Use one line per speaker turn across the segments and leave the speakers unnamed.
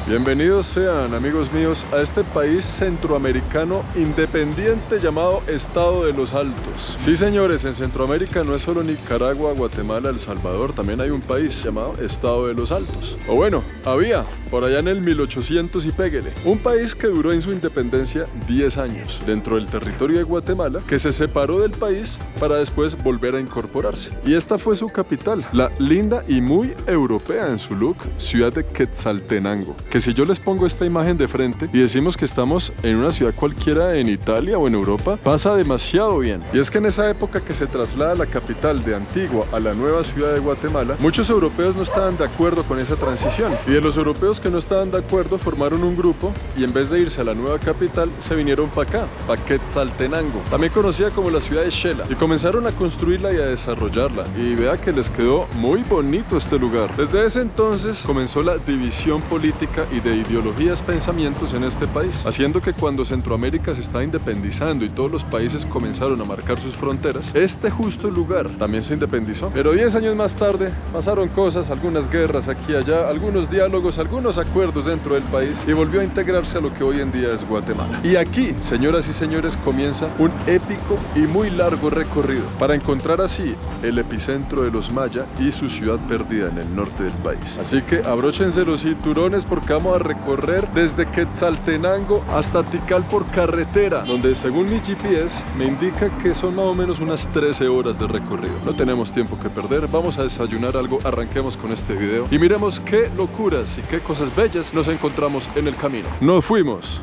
Bienvenidos sean, amigos míos, a este país centroamericano independiente llamado Estado de los Altos. Sí, señores, en Centroamérica no es solo Nicaragua, Guatemala, El Salvador, también hay un país llamado Estado de los Altos. O bueno, había, por allá en el 1800 y péguele. Un país que duró en su independencia 10 años, dentro del territorio de Guatemala, que se separó del país para después volver a incorporarse. Y esta fue su capital, la linda y muy europea en su look, ciudad de Quetzaltenango. Que si yo les pongo esta imagen de frente y decimos que estamos en una ciudad cualquiera en Italia o en Europa, pasa demasiado bien. Y es que en esa época que se traslada la capital de Antigua a la nueva ciudad de Guatemala, muchos europeos no estaban de acuerdo con esa transición. Y de los europeos que no estaban de acuerdo formaron un grupo y en vez de irse a la nueva capital se vinieron para acá, para Quetzaltenango, también conocida como la ciudad de Xela, y comenzaron a construirla y a desarrollarla. Y vea que les quedó muy bonito este lugar. Desde ese entonces comenzó la división política y de ideologías, pensamientos en este país, haciendo que cuando Centroamérica se está independizando y todos los países comenzaron a marcar sus fronteras, este justo lugar también se independizó. Pero 10 años más tarde pasaron cosas, algunas guerras aquí y allá, algunos diálogos, algunos acuerdos dentro del país y volvió a integrarse a lo que hoy en día es Guatemala. Y aquí, señoras y señores, comienza un épico y muy largo recorrido para encontrar así el epicentro de los Maya y su ciudad perdida en el norte del país. Así que abróchense los cinturones porque vamos a recorrer desde Quetzaltenango hasta Tikal por carretera, donde según mi GPS me indica que son más o menos unas 13 horas de recorrido. No tenemos tiempo que perder, vamos a desayunar algo, arranquemos con este video y miremos qué locuras y qué cosas bellas nos encontramos en el camino. ¡Nos fuimos!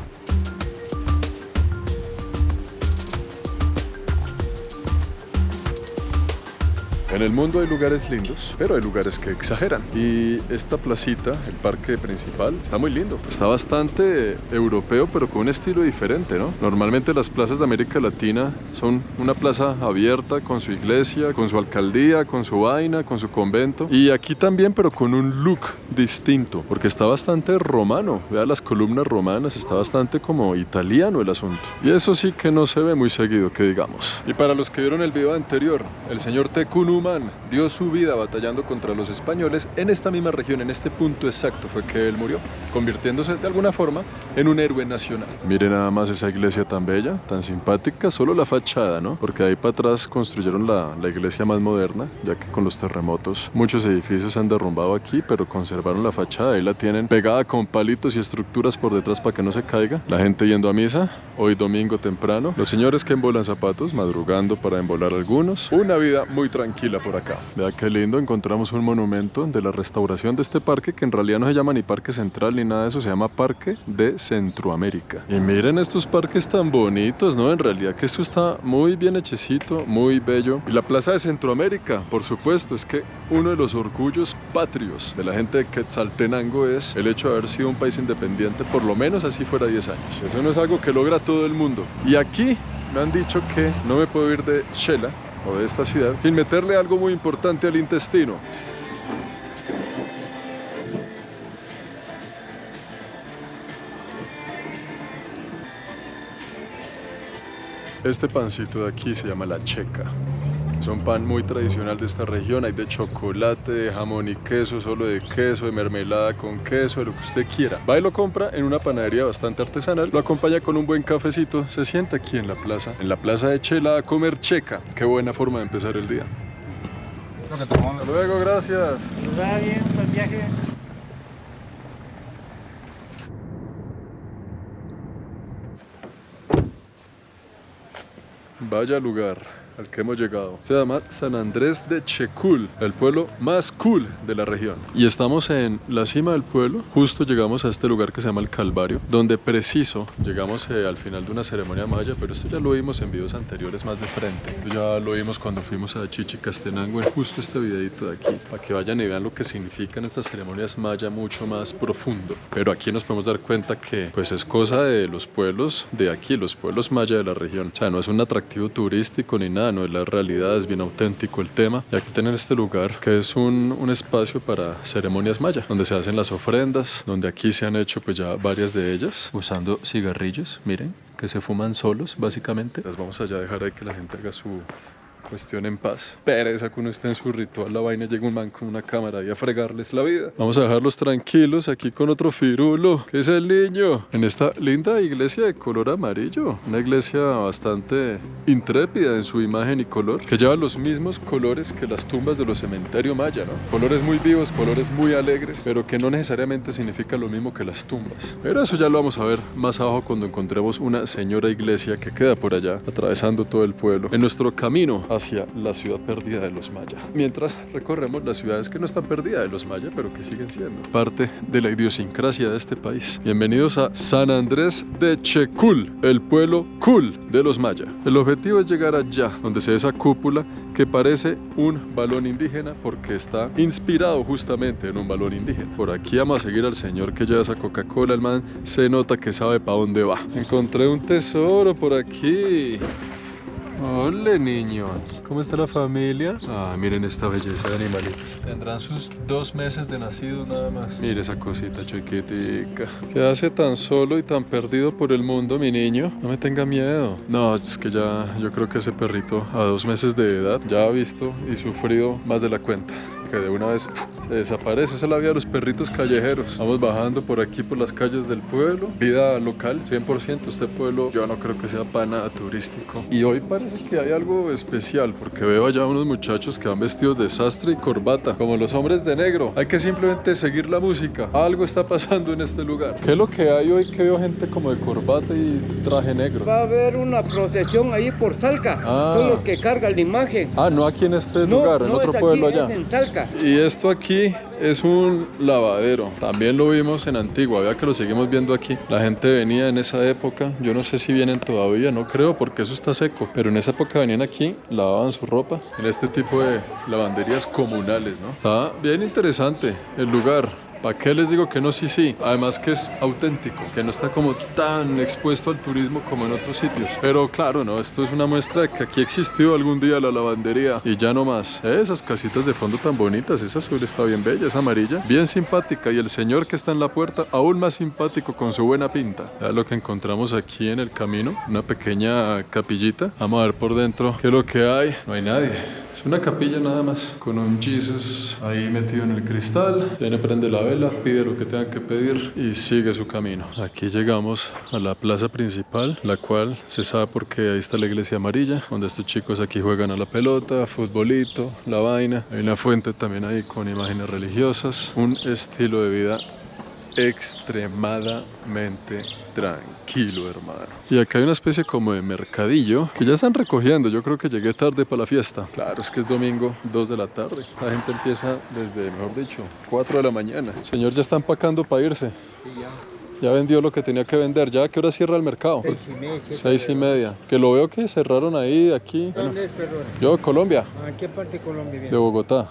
En el mundo hay lugares lindos, pero hay lugares que exageran. Y esta placita, el parque principal, está muy lindo. Está bastante europeo, pero con un estilo diferente, ¿no? Normalmente las plazas de América Latina son una plaza abierta, con su iglesia, con su alcaldía, con su vaina, con su convento. Y aquí también, pero con un look distinto, porque está bastante romano. Vea las columnas romanas, está bastante como italiano el asunto. Y eso sí que no se ve muy seguido, que digamos. Y para los que vieron el video anterior, el señor Tecún Umán dio su vida batallando contra los españoles en esta misma región, en este punto exacto fue que él murió, convirtiéndose de alguna forma en un héroe nacional. Miren nada más esa iglesia tan bella, tan simpática, solo la fachada, ¿no? Porque ahí para atrás construyeron la iglesia más moderna, ya que con los terremotos muchos edificios se han derrumbado aquí, pero conservaron la fachada, ahí la tienen pegada con palitos y estructuras por detrás para que no se caiga. La gente yendo a misa, hoy domingo temprano, los señores que embolan zapatos, madrugando para embolar algunos, una vida muy tranquila por acá. Vea qué lindo, encontramos un monumento de la restauración de este parque que en realidad no se llama ni Parque Central ni nada de eso, se llama Parque de Centroamérica. Y miren estos parques tan bonitos, ¿no? En realidad que esto está muy bien hechecito, muy bello. Y la Plaza de Centroamérica, por supuesto, es que uno de los orgullos patrios de la gente de Quetzaltenango es el hecho de haber sido un país independiente, por lo menos así fuera 10 años. Eso no es algo que logra todo el mundo. Y aquí me han dicho que no me puedo ir de Xela o de esta ciudad sin meterle algo muy importante al intestino. Este pancito de aquí se llama la checa. Es un pan muy tradicional de esta región, hay de chocolate, de jamón y queso, solo de queso, de mermelada con queso, de lo que usted quiera. Va y lo compra en una panadería bastante artesanal, lo acompaña con un buen cafecito, se sienta aquí en la plaza de Xela a comer checa. Qué buena forma de empezar el día. Hasta luego, gracias.
Nos va bien, buen viaje.
Vaya lugar al que hemos llegado. Se llama San Andrés de Checul, el pueblo más cool de la región. Y estamos en la cima del pueblo. Justo llegamos a este lugar que se llama el Calvario, donde preciso llegamos al final de una ceremonia maya, pero esto ya lo vimos en videos anteriores más de frente. Esto ya lo vimos cuando fuimos a Chichicastenango, en justo este videito de aquí, para que vayan y vean lo que significan estas ceremonias maya mucho más profundo. Pero aquí nos podemos dar cuenta que pues es cosa de los pueblos de aquí, los pueblos maya de la región. O sea, no es un atractivo turístico ni nada, no es la realidad, es bien auténtico el tema. Y aquí tienen este lugar que es un espacio para ceremonias maya, donde se hacen las ofrendas, donde aquí se han hecho pues ya varias de ellas usando cigarrillos, miren, que se fuman solos básicamente. Las vamos allá a dejar ahí que la gente haga su cuestión en paz. Pereza que uno esté en su ritual, la vaina, llega un man con una cámara y a fregarles la vida. Vamos a dejarlos tranquilos aquí con otro firulo, que es el niño, en esta linda iglesia de color amarillo. Una iglesia bastante intrépida en su imagen y color, que lleva los mismos colores que las tumbas de los cementerios maya, ¿no? Colores muy vivos, colores muy alegres, pero que no necesariamente significa lo mismo que las tumbas. Pero eso ya lo vamos a ver más abajo cuando encontremos una señora iglesia que queda por allá, atravesando todo el pueblo, en nuestro camino hacia la ciudad perdida de los mayas. Mientras recorremos las ciudades que no están perdidas de los mayas, pero que siguen siendo parte de la idiosincrasia de este país. Bienvenidos a San Andrés de Checul, el pueblo cool de los mayas. El objetivo es llegar allá, donde se ve esa cúpula que parece un balón indígena porque está inspirado justamente en un balón indígena. Por aquí vamos a seguir al señor que lleva esa Coca-Cola, el man se nota que sabe para dónde va. Encontré un tesoro por aquí. Hola niño, ¿cómo está la familia? Ah, miren esta belleza de animalitos. Tendrán sus 2 meses de nacidos nada más. Mire esa cosita chiquitica. ¿Qué hace tan solo y tan perdido por el mundo, mi niño? No me tenga miedo. No, es que ya yo creo que ese perrito a 2 meses de edad ya ha visto y sufrido más de la cuenta. Que de una vez se desaparece. Esa es la vida de los perritos callejeros. Vamos bajando por aquí por las calles del pueblo. Vida local, 100%. Este pueblo yo no creo que sea para nada turístico. Y hoy parece que hay algo especial porque veo allá unos muchachos que van vestidos de sastre y corbata, como los hombres de negro. Hay que simplemente seguir la música. Algo está pasando en este lugar. ¿Qué es lo que hay hoy que veo gente como de corbata y traje negro?
Va a haber una procesión ahí por Salca. Son los que cargan la imagen.
Ah, no aquí en este lugar, en otro pueblo allá.
Es en Salca.
Y esto aquí es un lavadero. También lo vimos en Antigua, vea que lo seguimos viendo aquí. La gente venía en esa época, yo no sé si vienen todavía, no creo porque eso está seco, pero en esa época venían aquí, lavaban su ropa en este tipo de lavanderías comunales, ¿no? Está bien interesante el lugar. ¿Para qué les digo que no? Sí, sí. Además que es auténtico, que no está como tan expuesto al turismo como en otros sitios. Pero claro, no, esto es una muestra de que aquí existió algún día la lavandería y ya no más. Esas casitas de fondo tan bonitas, esa azul está bien bella, esa amarilla, bien simpática. Y el señor que está en la puerta, aún más simpático con su buena pinta. Vean lo que encontramos aquí en el camino, una pequeña capillita. Vamos a ver por dentro qué es lo que hay. No hay nadie. Es una capilla nada más, con un Jesus ahí metido en el cristal. Viene, prende la vela, pide lo que tenga que pedir y sigue su camino. Aquí llegamos a la plaza principal, la cual se sabe porque ahí está la iglesia amarilla, donde estos chicos aquí juegan a la pelota, futbolito, la vaina. Hay una fuente también ahí con imágenes religiosas. Un estilo de vida extremadamente tranquilo, hermano. Y acá hay una especie como de mercadillo que ya están recogiendo. Yo creo que llegué tarde para la fiesta. Claro, es que es domingo, 2 de la tarde. La gente empieza desde, mejor dicho, 4 de la mañana. El señor ya está empacando para irse.
Sí, ya.
Ya vendió lo que tenía que vender. ¿Ya a qué hora cierra el mercado?
6:30.
6:30. Que lo veo que cerraron ahí, aquí.
¿Dónde es, perdón?
Yo, Colombia.
¿En qué parte de Colombia viene?
De Bogotá.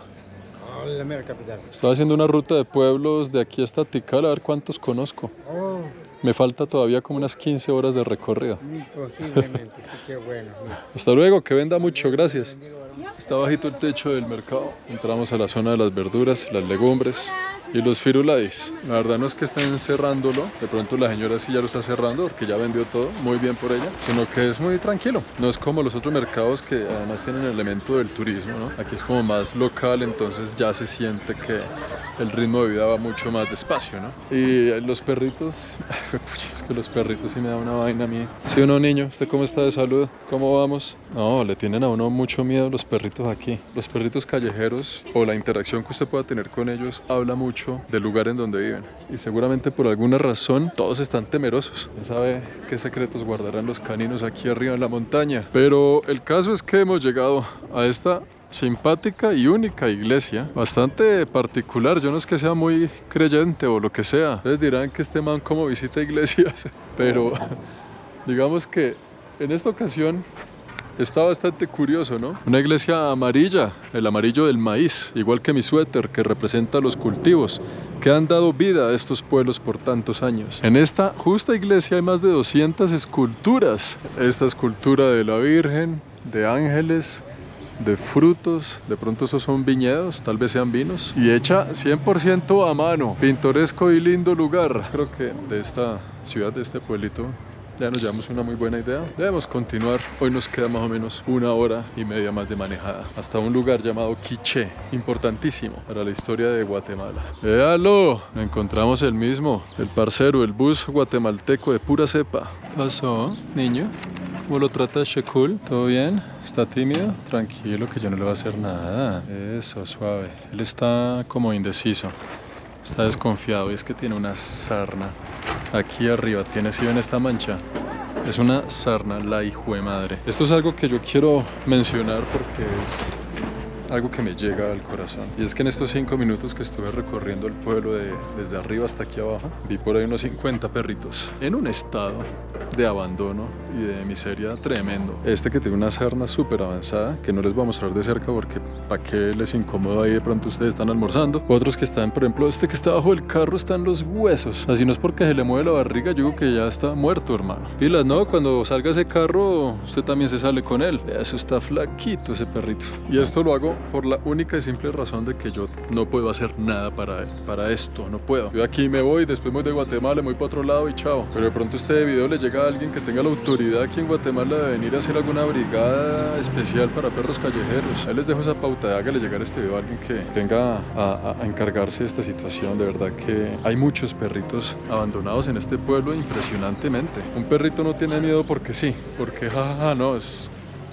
La mera capital.
Estaba haciendo una ruta de pueblos de aquí hasta Tikal, a ver cuántos conozco.
Oh,
Me falta todavía como unas 15 horas de recorrido.
posiblemente. Sí, qué bueno.
Hasta luego, que venda mucho, gracias. Está bajito el techo del mercado. Entramos a la zona de las verduras, las legumbres y los firulais. La verdad no es que estén cerrándolo, de pronto la señora sí ya lo está cerrando porque ya vendió todo, muy bien por ella, sino que es muy tranquilo. No es como los otros mercados que además tienen el elemento del turismo, ¿no? Aquí es como más local, entonces ya se siente que el ritmo de vida va mucho más despacio, ¿no? Y los perritos, es que los perritos sí me da una vaina a mí. ¿Sí o no, niño? ¿Usted cómo está de salud? ¿Cómo vamos? No, le tienen a uno mucho miedo los perritos aquí. Los perritos callejeros o la interacción que usted pueda tener con ellos habla mucho del lugar en donde viven. Y seguramente por alguna razón todos están temerosos. ¿Quién sabe qué secretos guardarán los caninos aquí arriba en la montaña? Pero el caso es que hemos llegado a esta simpática y única iglesia, bastante particular. Yo no es que sea muy creyente o lo que sea. Ustedes dirán que este man como visita iglesias, pero digamos que en esta ocasión está bastante curioso, ¿no? Una iglesia amarilla, el amarillo del maíz, igual que mi suéter, que representa los cultivos que han dado vida a estos pueblos por tantos años. En esta justa iglesia hay más de 200 esculturas. Esta escultura de la Virgen, de ángeles, de frutos, de pronto esos son viñedos, tal vez sean vinos, y hecha 100% a mano. Pintoresco y lindo lugar. Creo que de esta ciudad, de este pueblito, Ya nos llevamos una muy buena idea. Debemos continuar. Hoy nos queda más o menos 1 hora y media más de manejada hasta un lugar llamado Quiché, importantísimo para la historia de Guatemala. ¡Véalo! Encontramos el mismo, el parcero, el bus guatemalteco de pura cepa. ¿Qué pasó, niño? ¿Cómo lo trata Shekul? ¿Todo bien? ¿Está tímido? Tranquilo, que yo no le voy a hacer nada. Eso, suave. Él está como indeciso. Está desconfiado y es que tiene una sarna aquí arriba. ¿Si ven esta mancha? Es una sarna, la hijuemadre. Esto es algo que yo quiero mencionar porque es algo que me llega al corazón. Y es que en estos 5 minutos que estuve recorriendo el pueblo desde arriba hasta aquí abajo, vi por ahí unos 50 perritos en un estado de abandono y de miseria tremendo. Este que tiene una sarna súper avanzada, que no les voy a mostrar de cerca porque para qué les incomoda ahí, de pronto ustedes están almorzando. Otros que están, por ejemplo, este que está abajo del carro están los huesos. Así no es porque se le mueve la barriga, yo digo que ya está muerto, hermano. Pilas, ¿no? Cuando salga ese carro, usted también se sale con él. Eso está flaquito ese perrito. Y esto lo hago por la única y simple razón de que yo no puedo hacer nada para esto, no puedo. Yo aquí me voy, después me voy de Guatemala, me voy para otro lado y chao. Pero de pronto este video le llega a alguien que tenga la autoridad aquí en Guatemala de venir a hacer alguna brigada especial para perros callejeros. Ahí les dejo esa pauta, hágale llegar este video a alguien que venga a encargarse de esta situación. De verdad que hay muchos perritos abandonados en este pueblo impresionantemente. Un perrito no tiene miedo porque sí, porque jajaja, no,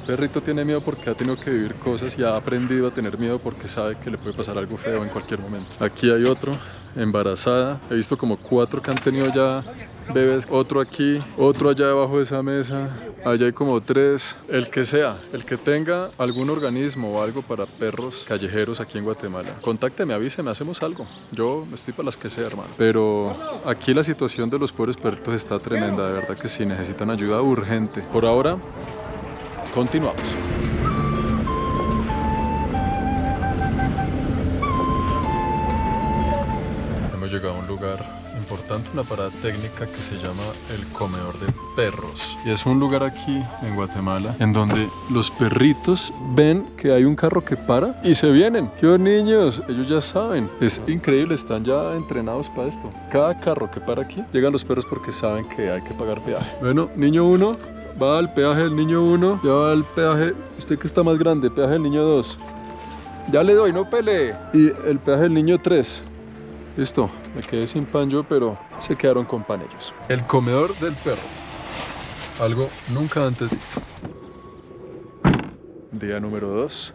perrito tiene miedo porque ha tenido que vivir cosas y ha aprendido a tener miedo porque sabe que le puede pasar algo feo en cualquier momento. Aquí hay otro, embarazada. He visto como 4 que han tenido ya bebés. Otro aquí, otro allá debajo de esa mesa. Allá hay como 3. El que sea, el que tenga algún organismo o algo para perros callejeros aquí en Guatemala, contácteme, avíseme, hacemos algo. Yo estoy para las que sea, hermano. Pero aquí la situación de los pobres perritos está tremenda, de verdad que sí, necesitan ayuda urgente. Por ahora, continuamos. Hemos llegado a un lugar importante, una parada técnica que se llama el Comedor de Perros. Y es un lugar aquí en Guatemala en donde los perritos ven que hay un carro que para y se vienen. ¡Qué niños! Ellos ya saben. Es increíble, están ya entrenados para esto. Cada carro que para aquí, llegan los perros porque saben que hay que pagar peaje. Bueno, niño 1. Va al peaje del niño 1, ya va al peaje, usted que está más grande, peaje del niño 2. Ya le doy, no pelee. Y el peaje del niño 3. Listo, me quedé sin pan yo, pero se quedaron con pan ellos. El comedor del perro. Algo nunca antes visto. Día número 2.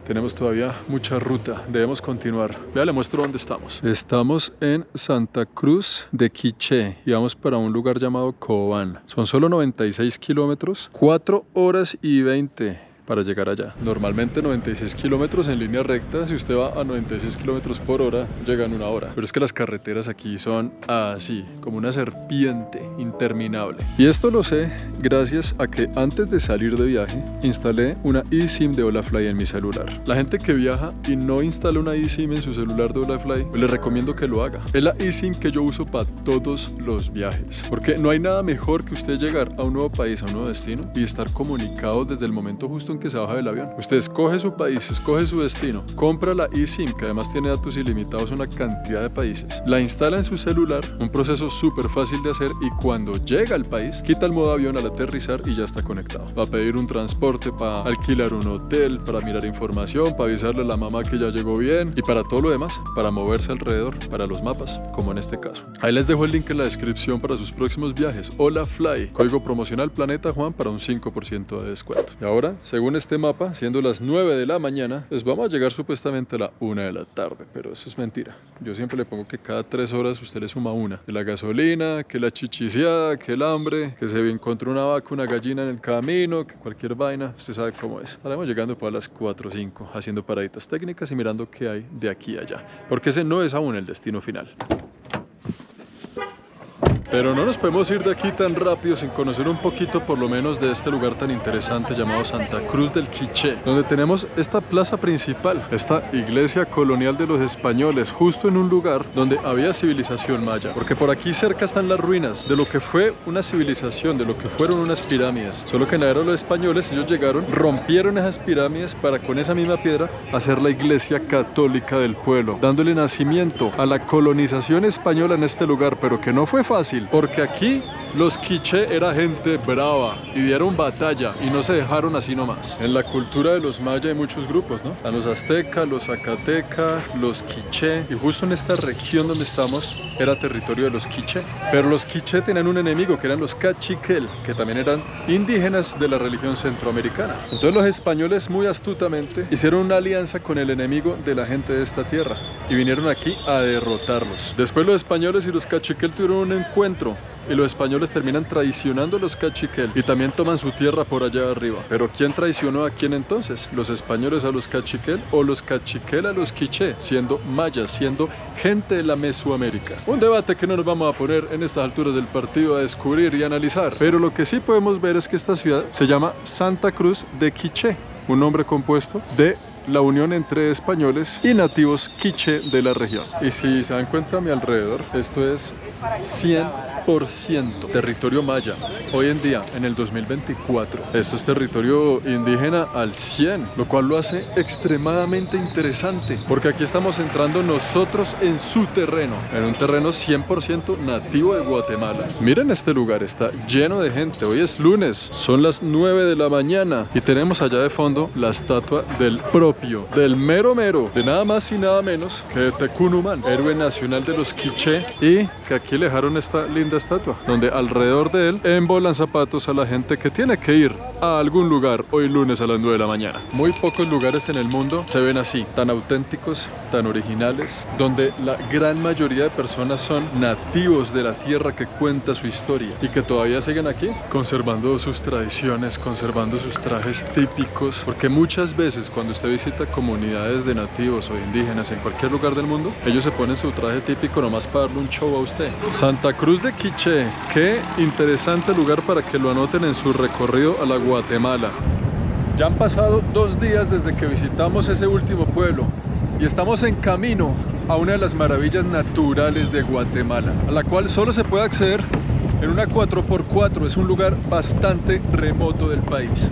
Tenemos todavía mucha ruta, debemos continuar. Vea, le muestro dónde estamos. Estamos en Santa Cruz de Quiché y vamos para un lugar llamado Cobán. Son solo 96 kilómetros, 4 horas y 20 para llegar allá. Normalmente 96 kilómetros en línea recta, si usted va a 96 kilómetros por hora, llega en 1 hora. Pero es que las carreteras aquí son así, como una serpiente interminable. Y esto lo sé gracias a que antes de salir de viaje, instalé una eSIM de Holafly en mi celular. La gente que viaja y no instala una eSIM en su celular de Holafly, pues les recomiendo que lo haga. Es la eSIM que yo uso para todos los viajes. Porque no hay nada mejor que usted llegar a un nuevo país, a un nuevo destino y estar comunicado desde el momento justo en que se baja del avión. Usted escoge su país, escoge su destino, compra la eSIM, que además tiene datos ilimitados en una cantidad de países, la instala en su celular, un proceso súper fácil de hacer, y cuando llega al país, quita el modo avión al aterrizar y ya está conectado. Para pedir un transporte, para alquilar un hotel, para mirar información, para avisarle a la mamá que ya llegó bien, y para todo lo demás, para moverse alrededor, para los mapas, como en este caso. Ahí les dejo el link en la descripción para sus próximos viajes. Holafly, código promocional Planeta Juan para un 5% de descuento. Y ahora, según este mapa, siendo las 9 de la mañana, pues vamos a llegar supuestamente a la 1 de la tarde, pero eso es mentira. Yo siempre le pongo que cada 3 horas usted le suma 1. Que la gasolina, que la chichiciada, que el hambre, que se encontró una vaca, una gallina en el camino, que cualquier vaina, usted sabe cómo es. Estaremos llegando para las 4 o 5, haciendo paraditas técnicas y mirando qué hay de aquí a allá, porque ese no es aún el destino final. Pero no nos podemos ir de aquí tan rápido sin conocer un poquito por lo menos de este lugar tan interesante llamado Santa Cruz del Quiché, donde tenemos esta plaza principal, esta iglesia colonial de los españoles, justo en un lugar donde había civilización maya, porque por aquí cerca están las ruinas de lo que fue una civilización, de lo que fueron unas pirámides, solo que en la era de los españoles ellos llegaron, rompieron esas pirámides para con esa misma piedra hacer la iglesia católica del pueblo, dándole nacimiento a la colonización española en este lugar, pero que no fue fácil. fácil, porque aquí los quiché era gente brava y dieron batalla y no se dejaron así nomás. En la cultura de los mayas hay muchos grupos, ¿no? Están los aztecas, los zacateca, los quiché, y justo en esta región donde estamos era territorio de los quiché. Pero los quiché tenían un enemigo que eran los cachiquel, que también eran indígenas de la religión centroamericana. Entonces los españoles muy astutamente hicieron una alianza con el enemigo de la gente de esta tierra y vinieron aquí a derrotarlos. Después los españoles y los cachiquel tuvieron un encuentro y los españoles terminan traicionando a los cachiquel y también toman su tierra por allá arriba. Pero ¿quién traicionó a quién entonces? ¿Los españoles a los cachiquel o los cachiquel a los quiché, siendo mayas, siendo gente de la Mesoamérica? Un debate que no nos vamos a poner en estas alturas del partido a descubrir y analizar, pero lo que sí podemos ver es que esta ciudad se llama Santa Cruz de Quiché, un nombre compuesto de la unión entre españoles y nativos quiché de la región. Y si se dan cuenta a mi alrededor, esto es 100% territorio maya. Hoy en día, en el 2024, esto es territorio indígena al 100, lo cual lo hace extremadamente interesante, porque aquí estamos entrando nosotros en su terreno, en un terreno 100% nativo de Guatemala. Miren este lugar, está lleno de gente. Hoy es lunes, son las 9 de la mañana y tenemos allá de fondo la estatua del del mero, de nada más y nada menos que de Tecunumán, héroe nacional de los quiché, y que aquí le dejaron esta linda estatua, donde alrededor de él embolan zapatos a la gente que tiene que ir a algún lugar hoy lunes a las 9 de la mañana. Muy pocos lugares en el mundo se ven así, tan auténticos, tan originales, donde la gran mayoría de personas son nativos de la tierra que cuenta su historia y que todavía siguen aquí, conservando sus tradiciones, conservando sus trajes típicos, porque muchas veces cuando usted visita comunidades de nativos o indígenas en cualquier lugar del mundo, ellos se ponen su traje típico nomás para darle un show a usted. Santa Cruz de Quiché, qué interesante lugar para que lo anoten en su recorrido a la Guatemala. Ya han pasado 2 días desde que visitamos ese último pueblo y estamos en camino a una de las maravillas naturales de Guatemala, a la cual solo se puede acceder en una 4x4, es un lugar bastante remoto del país.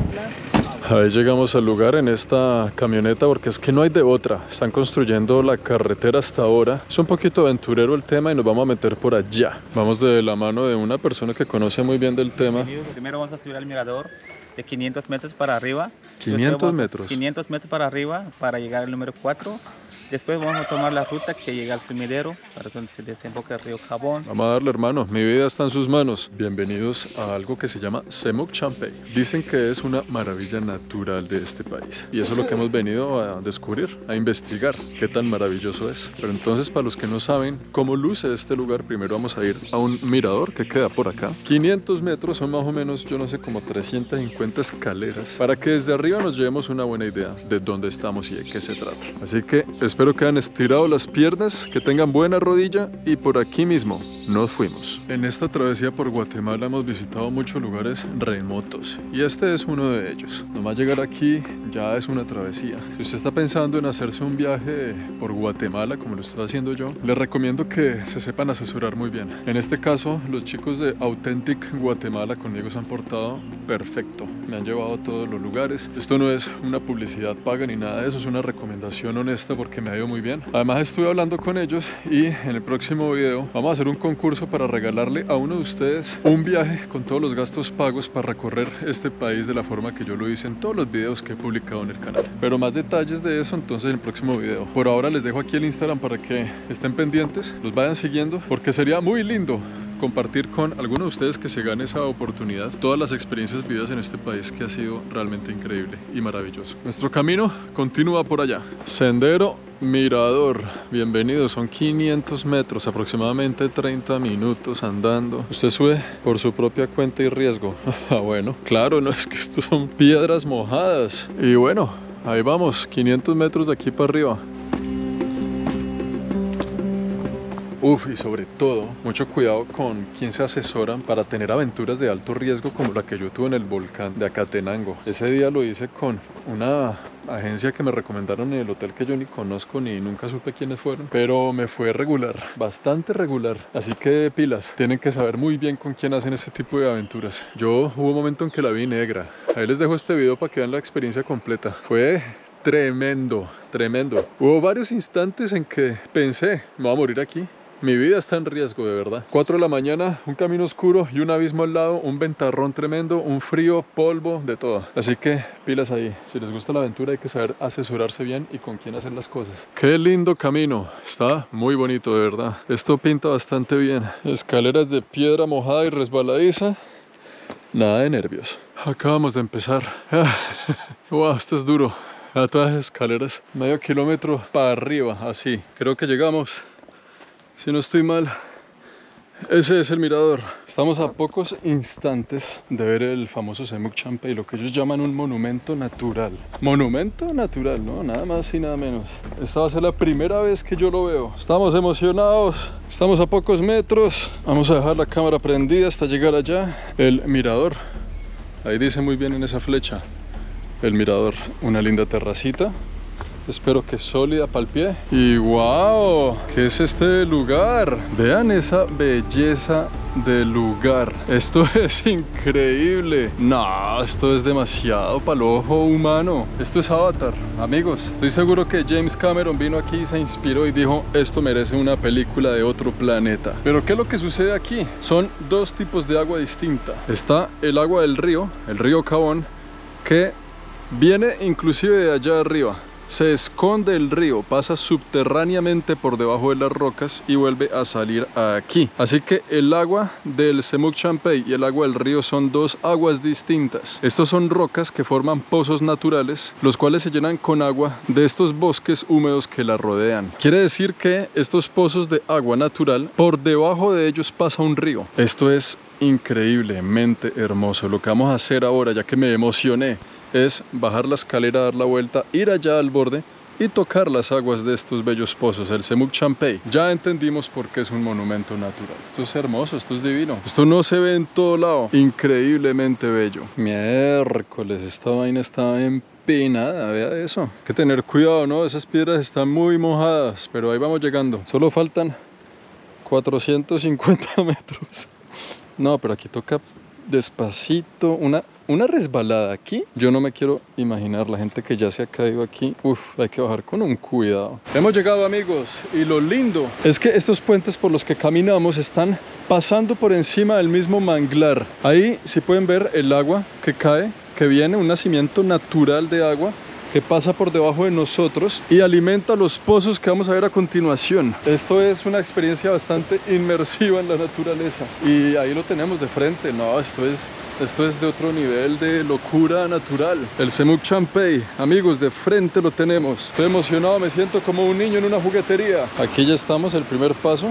Ahí llegamos al lugar en esta camioneta porque es que no hay de otra. Están construyendo la carretera hasta ahora. Es un poquito aventurero el tema y nos vamos a meter por allá. Vamos de la mano de una persona que conoce muy bien del tema.
Primero vamos a subir al mirador de 500 metros para arriba.
500 metros.
500 metros para arriba para llegar al número 4. Después vamos a tomar la ruta que llega al sumidero, para donde se desemboca el río Jabón.
Vamos a darle, hermano, mi vida está en sus manos. Bienvenidos a algo que se llama Semuc Champey. Dicen que es una maravilla natural de este país. Y eso es lo que hemos venido a descubrir, a investigar qué tan maravilloso es. Pero entonces, para los que no saben cómo luce este lugar, primero vamos a ir a un mirador que queda por acá. 500 metros son más o menos, yo no sé, como 350 escaleras, para que desde arriba nos llevemos una buena idea de dónde estamos y de qué se trata. Así que espero que hayan estirado las piernas, que tengan buena rodilla y por aquí mismo nos fuimos. En esta travesía por Guatemala hemos visitado muchos lugares remotos y este es uno de ellos. Nomás llegar aquí ya es una travesía. Si usted está pensando en hacerse un viaje por Guatemala como lo estoy haciendo yo, les recomiendo que se sepan asesorar muy bien. En este caso, los chicos de Authentic Guatemala conmigo se han portado perfecto. Me han llevado a todos los lugares. Esto no es una publicidad paga ni nada de eso, es una recomendación honesta porque me ha ido muy bien. Además estuve hablando con ellos y en el próximo video vamos a hacer un concurso para regalarle a uno de ustedes un viaje con todos los gastos pagos para recorrer este país de la forma que yo lo hice en todos los videos que he publicado en el canal. Pero más detalles de eso entonces en el próximo video. Por ahora les dejo aquí el Instagram para que estén pendientes, los vayan siguiendo porque sería muy lindo compartir con alguno de ustedes que se gane esa oportunidad todas las experiencias vividas en este país que ha sido realmente increíble y maravilloso. Nuestro camino continúa por allá. Sendero Mirador, bienvenidos, son 500 metros, aproximadamente 30 minutos andando. Usted sube por su propia cuenta y riesgo. Bueno, claro, no es que estos son piedras mojadas. Y bueno, ahí vamos, 500 metros de aquí para arriba. Y sobre todo, mucho cuidado con quién se asesoran para tener aventuras de alto riesgo como la que yo tuve en el volcán de Acatenango. Ese día lo hice con una agencia que me recomendaron en el hotel que yo ni conozco ni nunca supe quiénes fueron, pero me fue regular, bastante regular. Así que pilas, tienen que saber muy bien con quién hacen este tipo de aventuras. Yo hubo un momento en que la vi negra. Ahí les dejo este video para que vean la experiencia completa. Fue tremendo, tremendo. Hubo varios instantes en que pensé, me voy a morir aquí. Mi vida está en riesgo, de verdad. 4 de la mañana, un camino oscuro y un abismo al lado, un ventarrón tremendo, un frío, polvo, de todo. Así que pilas ahí. Si les gusta la aventura hay que saber asesorarse bien y con quién hacer las cosas. Qué lindo camino. Está muy bonito, de verdad. Esto pinta bastante bien. Escaleras de piedra mojada y resbaladiza. Nada de nervios. Acabamos de empezar. Wow, esto es duro. A todas las escaleras, medio kilómetro para arriba, así. Creo que llegamos. Si no estoy mal, ese es el mirador. Estamos a pocos instantes de ver el famoso Semuc Champey, lo que ellos llaman un monumento natural. Monumento natural, ¿no? Nada más y nada menos. Esta va a ser la primera vez que yo lo veo. Estamos emocionados, estamos a pocos metros. Vamos a dejar la cámara prendida hasta llegar allá. El mirador, ahí dice muy bien en esa flecha. El mirador, una linda terracita. Espero que sólida para el pie. Y wow, ¿qué es este lugar? Vean esa belleza del lugar. Esto es increíble. No, esto es demasiado para el ojo humano. Esto es Avatar, amigos. Estoy seguro que James Cameron vino aquí, se inspiró y dijo, esto merece una película de otro planeta. Pero ¿qué es lo que sucede aquí? Son dos tipos de agua distinta. Está el agua del río, el río Cabón, que viene inclusive de allá arriba. Se esconde el río, pasa subterráneamente por debajo de las rocas y vuelve a salir aquí. Así que el agua del Semuc Champey y el agua del río son dos aguas distintas. Estos son rocas que forman pozos naturales, los cuales se llenan con agua de estos bosques húmedos que la rodean. Quiere decir que estos pozos de agua natural, por debajo de ellos pasa un río. Esto es increíblemente hermoso. Lo que vamos a hacer ahora, ya que me emocioné, es bajar la escalera, dar la vuelta, ir allá al borde y tocar las aguas de estos bellos pozos, el Semuc Champey. Ya entendimos por qué es un monumento natural. Esto es hermoso, esto es divino. Esto no se ve en todo lado. Increíblemente bello. Miércoles, esta vaina está empinada, vea eso. Hay que tener cuidado, ¿no? Esas piedras están muy mojadas, pero ahí vamos llegando. Solo faltan 450 metros. No, pero aquí toca despacito, una resbalada aquí. Yo no me quiero imaginar la gente que ya se ha caído aquí. Uf, hay que bajar con un cuidado. Hemos llegado, amigos, y lo lindo es que estos puentes por los que caminamos están pasando por encima del mismo manglar. Ahí sí pueden ver el agua que cae, que viene, un nacimiento natural de agua que pasa por debajo de nosotros y alimenta los pozos que vamos a ver a continuación. Esto es una experiencia bastante inmersiva en la naturaleza y ahí lo tenemos de frente. No, esto es de otro nivel de locura natural. El Semuc Champey, amigos, de frente lo tenemos. Estoy emocionado, me siento como un niño en una juguetería. Aquí ya estamos, el primer paso.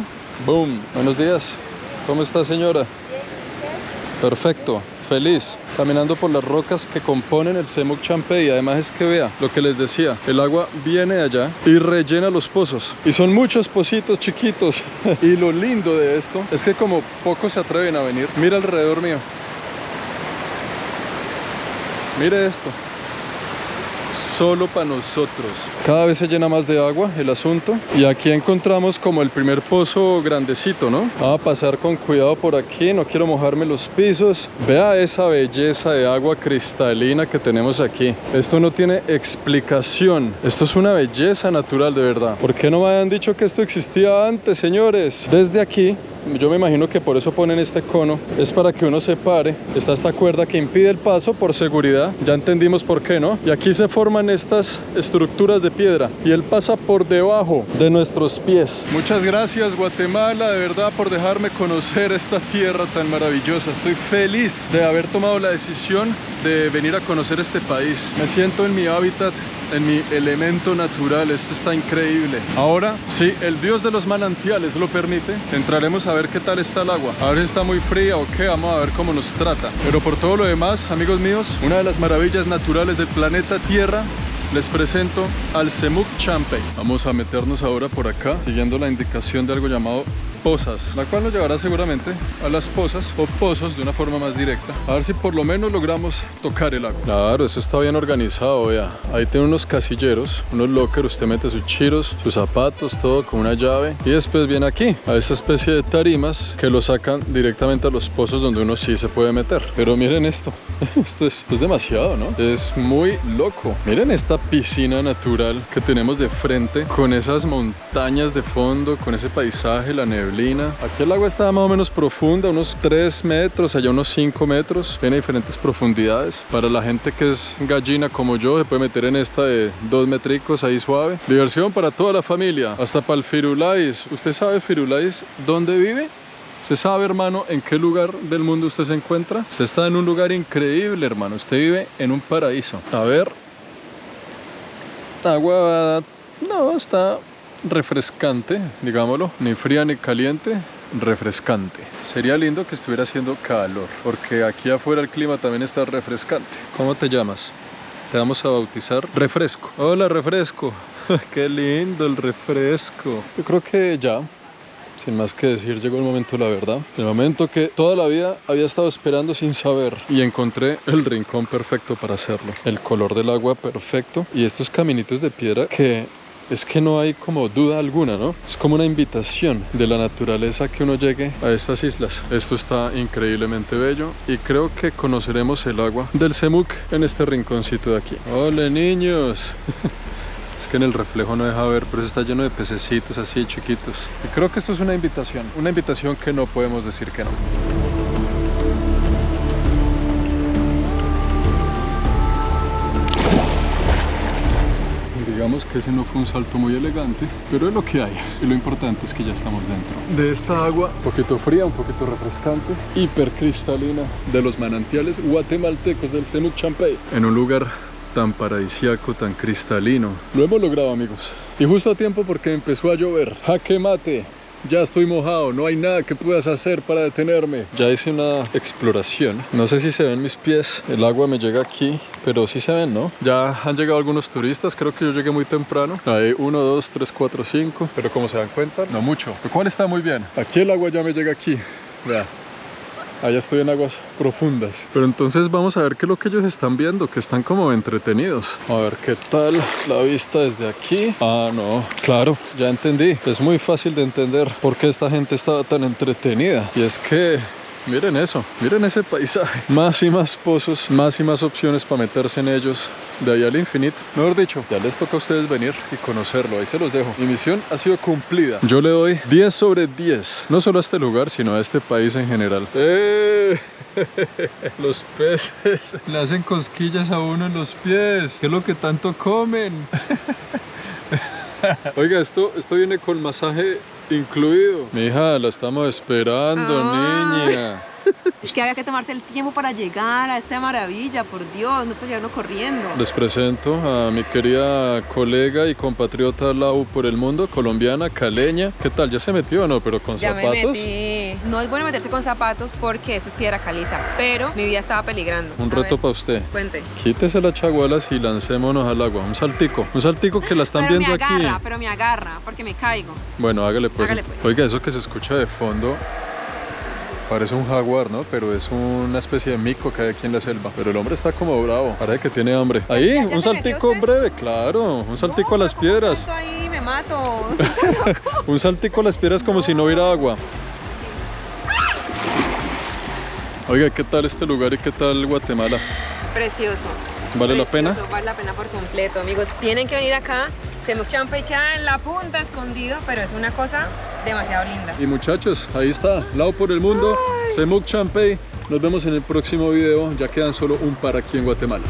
Boom. Buenos días. ¿Cómo está, señora? Perfecto. Feliz, caminando por las rocas que componen el Semuc Champey. Además es que vea lo que les decía, el agua viene de allá y rellena los pozos y son muchos pocitos chiquitos. Y lo lindo de esto es que como pocos se atreven a venir, mira alrededor mío, mire esto, solo para nosotros. Cada vez se llena más de agua el asunto y aquí encontramos como el primer pozo grandecito, ¿no? Vamos a pasar con cuidado por aquí, no quiero mojarme los pisos. Vea esa belleza de agua cristalina que tenemos aquí. Esto no tiene explicación. Esto es una belleza natural, de verdad. ¿Por qué no me habían dicho que esto existía antes, señores? Desde aquí, yo me imagino que por eso ponen este cono, es para que uno se pare. Está esta cuerda que impide el paso por seguridad. Ya entendimos por qué, ¿no? Y aquí se forman estas estructuras de piedra y él pasa por debajo de nuestros pies. Muchas gracias, Guatemala, de verdad, por dejarme conocer esta tierra tan maravillosa. Estoy feliz de haber tomado la decisión de venir a conocer este país. Me siento en mi hábitat, en mi elemento natural. Esto está increíble. Ahora, si el Dios de los manantiales lo permite, entraremos a ver qué tal está el agua. A ver si está muy fría o qué, vamos a ver cómo nos trata. Pero por todo lo demás, amigos míos, una de las maravillas naturales del planeta Tierra, les presento al Semuc Champey. Vamos a meternos ahora por acá, siguiendo la indicación de algo llamado pozas, la cual nos llevará seguramente a las pozas o pozos de una forma más directa. A ver si por lo menos logramos tocar el agua. Claro, eso está bien organizado, vea. Ahí tiene unos casilleros, unos lockers, usted mete sus chiros, sus zapatos, todo con una llave. Y después viene aquí, a esta especie de tarimas que lo sacan directamente a los pozos donde uno sí se puede meter. Pero miren esto, esto es demasiado, ¿no? Es muy loco. Miren esta piscina natural que tenemos de frente, con esas montañas de fondo, con ese paisaje, la neblina. Aquí el agua está más o menos profunda, unos 3 metros, allá unos 5 metros. Tiene diferentes profundidades. Para la gente que es gallina como yo, se puede meter en esta de 2 metricos ahí suave. Diversión para toda la familia, hasta para el Firulais. ¿Usted sabe, Firulais, dónde vive? ¿Usted sabe, hermano, en qué lugar del mundo usted se encuentra? Usted está en un lugar increíble, hermano. Usted vive en un paraíso. A ver. Agua, no, está refrescante, digámoslo. Ni fría ni caliente, refrescante. Sería lindo que estuviera haciendo calor, porque aquí afuera el clima también está refrescante. ¿Cómo te llamas? Te vamos a bautizar Refresco. Hola, Refresco. Qué lindo el refresco. Yo creo que ya, sin más que decir, llegó el momento de la verdad. El momento que toda la vida había estado esperando sin saber. Y encontré el rincón perfecto para hacerlo. El color del agua perfecto. Y estos caminitos de piedra que es que no hay como duda alguna, ¿no? Es como una invitación de la naturaleza que uno llegue a estas islas. Esto está increíblemente bello y creo que conoceremos el agua del Semuc en este rinconcito de aquí. ¡Hola, niños! Es que en el reflejo no deja ver, pero está lleno de pececitos así chiquitos. Y creo que esto es una invitación que no podemos decir que no. Digamos que ese no fue un salto muy elegante, pero es lo que hay. Y lo importante es que ya estamos dentro de esta agua, un poquito fría, un poquito refrescante, hipercristalina, de los manantiales guatemaltecos del Semuc Champey, en un lugar tan paradisíaco, tan cristalino. Lo hemos logrado, amigos. Y justo a tiempo porque empezó a llover. ¡Jaque mate! Ya estoy mojado, no hay nada que puedas hacer para detenerme. Ya hice una exploración. No sé si se ven mis pies. El agua me llega aquí, pero sí se ven, ¿no? Ya han llegado algunos turistas. Creo que yo llegué muy temprano. Hay 1, 2, 3, 4, 5. Pero como se dan cuenta, no mucho. Lo cual está muy bien. Aquí el agua ya me llega aquí. Vea. Allá estoy en aguas profundas. Pero entonces vamos a ver qué es lo que ellos están viendo, que están como entretenidos. A ver qué tal la vista desde aquí. Ah, no, claro, ya entendí. Es muy fácil de entender por qué esta gente estaba tan entretenida. Y es que miren eso, miren ese paisaje. Más y más pozos, más y más opciones para meterse en ellos, de ahí al infinito. Mejor dicho, ya les toca a ustedes venir y conocerlo. Ahí se los dejo. Mi misión ha sido cumplida. Yo le doy 10 sobre 10. No solo a este lugar, sino a este país en general. Los peces le hacen cosquillas a uno en los pies. ¿Qué es lo que tanto comen? Oiga, esto viene con masaje incluido. Mi hija, la estamos esperando, niña.
Es que había que tomarse el tiempo para llegar a esta maravilla, por Dios, no podía uno corriendo.
Les presento a mi querida colega y compatriota Lau por el mundo, colombiana, caleña. ¿Qué tal? ¿Ya se metió o no? ¿Pero con zapatos?
Ya me metí. No es bueno meterse con zapatos porque eso es piedra caliza, pero mi vida estaba peligrando.
Un reto para usted.
Cuente.
Quítese las chagualas y lancémonos al agua. Un saltico que la están viendo aquí.
Pero me agarra, porque me caigo.
Bueno, hágale pues.
Hágale pues.
Oiga, eso que se escucha de fondo parece un jaguar, ¿no? Pero es una especie de mico que hay aquí en la selva. Pero el hombre está como bravo, parece que tiene hambre. Ahí, un saltico breve, claro. Un saltico a las piedras.
Ahí me mato.
Un saltico a las piedras como si no hubiera agua. Oiga, ¿qué tal este lugar y qué tal Guatemala?
Precioso.
¿Vale la pena?
Vale la pena por completo, amigos. Tienen que venir acá. Semuc Champey queda en la punta, escondido, pero es una cosa demasiado linda.
Y muchachos, ahí está, Lau por el mundo, Semuc Champey. Nos vemos en el próximo video, ya quedan solo un par aquí en Guatemala.